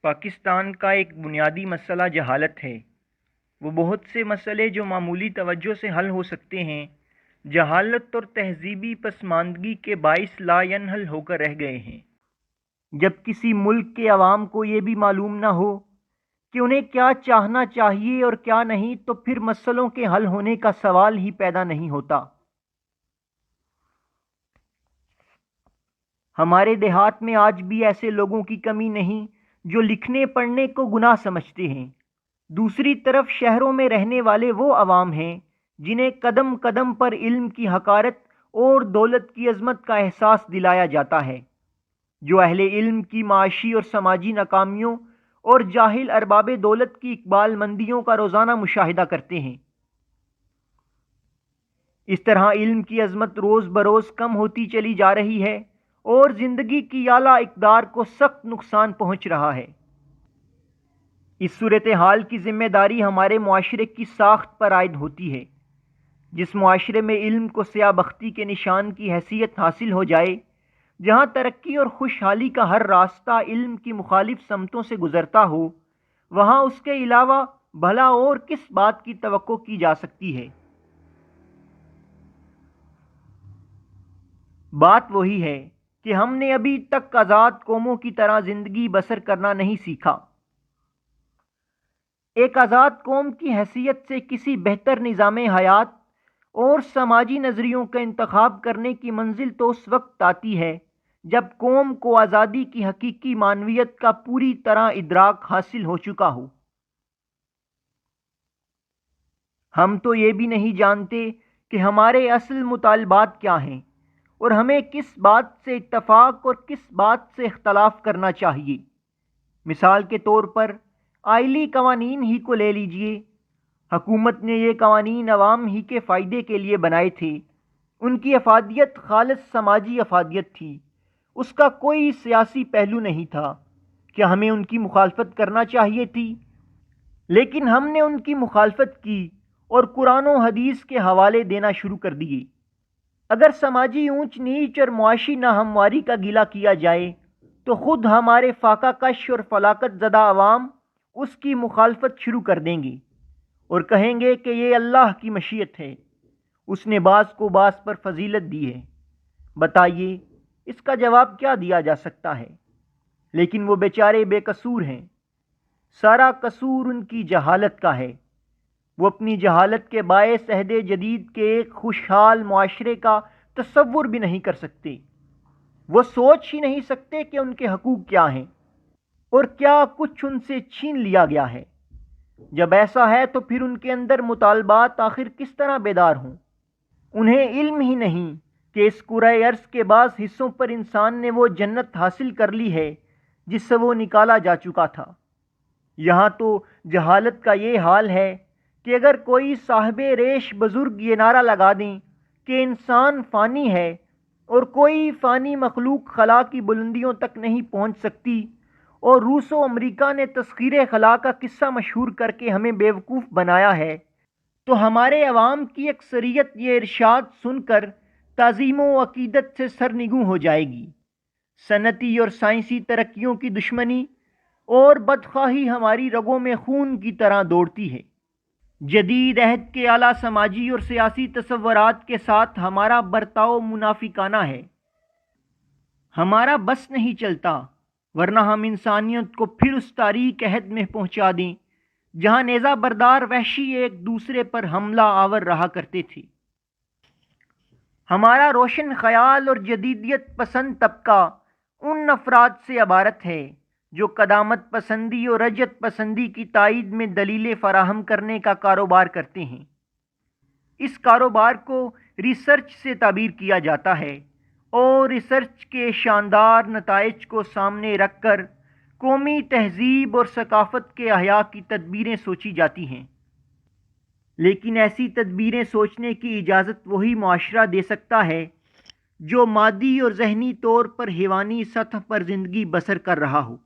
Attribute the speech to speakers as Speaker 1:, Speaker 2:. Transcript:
Speaker 1: پاکستان کا ایک بنیادی مسئلہ جہالت ہے۔ وہ بہت سے مسئلے جو معمولی توجہ سے حل ہو سکتے ہیں، جہالت اور تہذیبی پسماندگی کے باعث لا ینحل ہو کر رہ گئے ہیں۔ جب کسی ملک کے عوام کو یہ بھی معلوم نہ ہو کہ انہیں کیا چاہنا چاہیے اور کیا نہیں، تو پھر مسئلوں کے حل ہونے کا سوال ہی پیدا نہیں ہوتا۔ ہمارے دیہات میں آج بھی ایسے لوگوں کی کمی نہیں جو لکھنے پڑھنے کو گناہ سمجھتے ہیں۔ دوسری طرف شہروں میں رہنے والے وہ عوام ہیں جنہیں قدم قدم پر علم کی حقارت اور دولت کی عظمت کا احساس دلایا جاتا ہے، جو اہل علم کی معاشی اور سماجی ناکامیوں اور جاہل ارباب دولت کی اقبال مندیوں کا روزانہ مشاہدہ کرتے ہیں۔ اس طرح علم کی عظمت روز بروز کم ہوتی چلی جا رہی ہے اور زندگی کی اعلیٰ اقدار کو سخت نقصان پہنچ رہا ہے۔ اس صورتحال کی ذمہ داری ہمارے معاشرے کی ساخت پر عائد ہوتی ہے۔ جس معاشرے میں علم کو سیاہ بختی کے نشان کی حیثیت حاصل ہو جائے، جہاں ترقی اور خوشحالی کا ہر راستہ علم کی مخالف سمتوں سے گزرتا ہو، وہاں اس کے علاوہ بھلا اور کس بات کی توقع کی جا سکتی ہے؟ بات وہی ہے کہ ہم نے ابھی تک آزاد قوموں کی طرح زندگی بسر کرنا نہیں سیکھا۔ ایک آزاد قوم کی حیثیت سے کسی بہتر نظام حیات اور سماجی نظریوں کا انتخاب کرنے کی منزل تو اس وقت آتی ہے جب قوم کو آزادی کی حقیقی معنویت کا پوری طرح ادراک حاصل ہو چکا ہو۔ ہم تو یہ بھی نہیں جانتے کہ ہمارے اصل مطالبات کیا ہیں اور ہمیں کس بات سے اتفاق اور کس بات سے اختلاف کرنا چاہیے۔ مثال کے طور پر آئلی قوانین ہی کو لے لیجئے۔ حکومت نے یہ قوانین عوام ہی کے فائدے کے لیے بنائے تھے۔ ان کی افادیت خالص سماجی افادیت تھی، اس کا کوئی سیاسی پہلو نہیں تھا۔ کیا ہمیں ان کی مخالفت کرنا چاہیے تھی؟ لیکن ہم نے ان کی مخالفت کی اور قرآن و حدیث کے حوالے دینا شروع کر دیے۔ اگر سماجی اونچ نیچ اور معاشی ناہمواری کا گلہ کیا جائے تو خود ہمارے فاقہ کش اور فلاکت زدہ عوام اس کی مخالفت شروع کر دیں گے اور کہیں گے کہ یہ اللہ کی مشیت ہے، اس نے بعض کو بعض پر فضیلت دی ہے۔ بتائیے اس کا جواب کیا دیا جا سکتا ہے؟ لیکن وہ بیچارے بے قصور ہیں۔ سارا قصور ان کی جہالت کا ہے۔ وہ اپنی جہالت کے باعث عہد جدید کے ایک خوشحال معاشرے کا تصور بھی نہیں کر سکتے۔ وہ سوچ ہی نہیں سکتے کہ ان کے حقوق کیا ہیں اور کیا کچھ ان سے چھین لیا گیا ہے۔ جب ایسا ہے تو پھر ان کے اندر مطالبات آخر کس طرح بیدار ہوں؟ انہیں علم ہی نہیں کہ اس کرۂ ارض کے بعض حصوں پر انسان نے وہ جنت حاصل کر لی ہے جس سے وہ نکالا جا چکا تھا۔ یہاں تو جہالت کا یہ حال ہے کہ اگر کوئی صاحب ریش بزرگ یہ نعرہ لگا دیں کہ انسان فانی ہے اور کوئی فانی مخلوق خلا کی بلندیوں تک نہیں پہنچ سکتی، اور روس و امریکہ نے تسخیر خلا کا قصہ مشہور کر کے ہمیں بیوقوف بنایا ہے، تو ہمارے عوام کی اکثریت یہ ارشاد سن کر تعظیم و عقیدت سے سرنگوں ہو جائے گی۔ صنعتی اور سائنسی ترقیوں کی دشمنی اور بدخواہی ہماری رگوں میں خون کی طرح دوڑتی ہے۔ جدید عہد کے اعلیٰ سماجی اور سیاسی تصورات کے ساتھ ہمارا برتاؤ منافقانہ ہے۔ ہمارا بس نہیں چلتا، ورنہ ہم انسانیت کو پھر اس تاریک عہد میں پہنچا دیں جہاں نیزہ بردار وحشی ایک دوسرے پر حملہ آور رہا کرتے تھے۔ ہمارا روشن خیال اور جدیدیت پسند طبقہ ان افراد سے عبارت ہے جو قدامت پسندی اور رجعت پسندی کی تائید میں دلیلیں فراہم کرنے کا کاروبار کرتے ہیں۔ اس کاروبار کو ریسرچ سے تعبیر کیا جاتا ہے اور ریسرچ کے شاندار نتائج کو سامنے رکھ کر قومی تہذیب اور ثقافت کے احیاء کی تدبیریں سوچی جاتی ہیں۔ لیکن ایسی تدبیریں سوچنے کی اجازت وہی معاشرہ دے سکتا ہے جو مادی اور ذہنی طور پر حیوانی سطح پر زندگی بسر کر رہا ہو۔